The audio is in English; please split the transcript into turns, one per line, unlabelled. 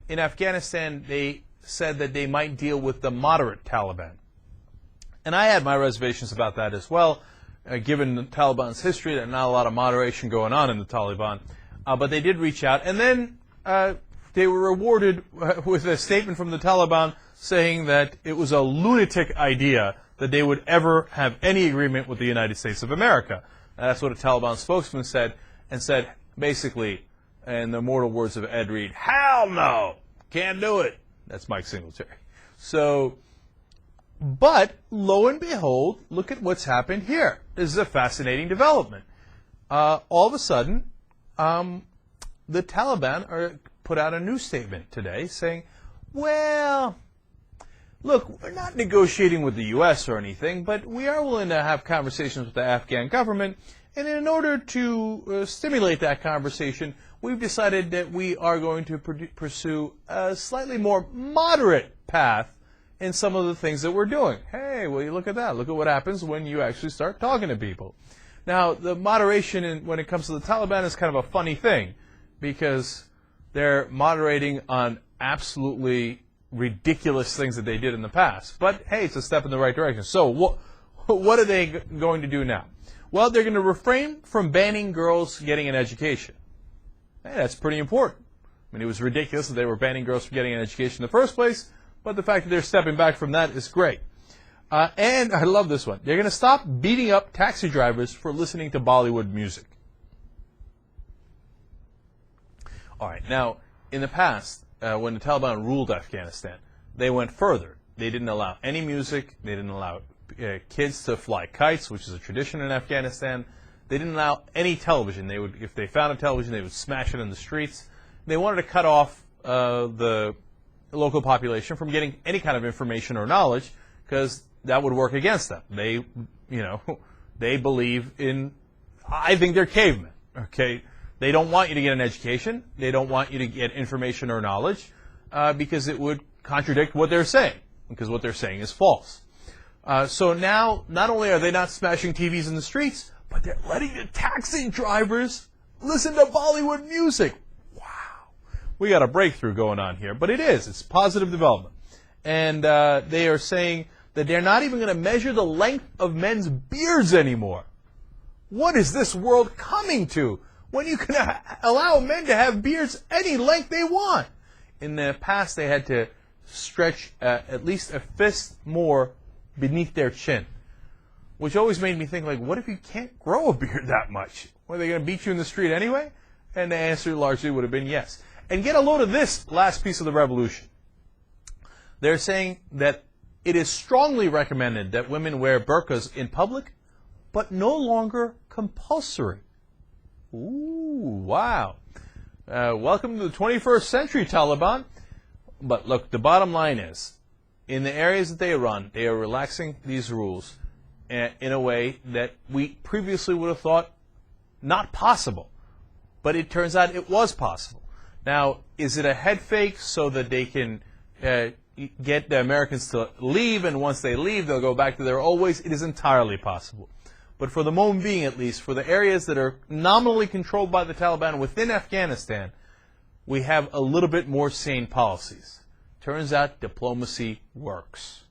in Afghanistan, they said that they might deal with the moderate Taliban. And I had my reservations about that as well, given the Taliban's history. There's not a lot of moderation going on in the Taliban. But they did reach out. And then they were rewarded with a statement from the Taliban saying that it was a lunatic idea that they would ever have any agreement with the United States of America. That's what a Taliban spokesman said, and said, basically, in the immortal words of Ed Reed, hell no, can't do it. That's Mike Singletary. So, but lo and behold, look at what's happened here. This is a fascinating development. All of a sudden, the Taliban put out a new statement today saying, well, look, we're not negotiating with the U.S. or anything, but we are willing to have conversations with the Afghan government. And in order to stimulate that conversation, we've decided that we are going to pursue a slightly more moderate path in some of the things that we're doing. Hey, well, you look at that. Look at what happens when you actually start talking to people. Now, the moderation when it comes to the Taliban is kind of a funny thing, because they're moderating on absolutely ridiculous things that they did in the past. But, hey, it's a step in the right direction. So what are they going to do now? Well, they're going to refrain from banning girls getting an education. Hey, that's pretty important. I mean, it was ridiculous that they were banning girls from getting an education in the first place, but the fact that they're stepping back from that is great. And I love this one. They're going to stop beating up taxi drivers for listening to Bollywood music. All right, now, in the past, when the Taliban ruled Afghanistan, they went further. They didn't allow any music. They didn't allow kids to fly kites, which is a tradition in Afghanistan. They didn't allow any television. They would, if they found a television, they would smash it in the streets. They wanted to cut off the local population from getting any kind of information or knowledge, because that would work against them. They, they believe in, I think they're cavemen, okay? They don't want you to get an education. They don't want you to get information or knowledge, because it would contradict what they're saying, because what they're saying is false. So now, not only are they not smashing TVs in the streets, but they're letting the taxi drivers listen to Bollywood music. Wow. We got a breakthrough going on here. But it is. It's positive development. And they are saying that they're not even going to measure the length of men's beards anymore. What is this world coming to when you can allow men to have beards any length they want? In the past, they had to stretch at least a fist more beneath their chin, which always made me think, like, what if you can't grow a beard that much? Are they going to beat you in the street anyway? And the answer largely would have been yes. And get a load of this last piece of the revolution. They're saying that it is strongly recommended that women wear burqas in public, but no longer compulsory. Ooh, wow. Welcome to the 21st century, Taliban. But look, the bottom line is, in the areas that they run, they are relaxing these rules in a way that we previously would have thought not possible. But it turns out it was possible. Now, is it a head fake so that they can get the Americans to leave, and once they leave, they'll go back to their old ways? It is entirely possible. But for the moment being, at least, for the areas that are nominally controlled by the Taliban within Afghanistan, we have a little bit more sane policies. Turns out diplomacy works.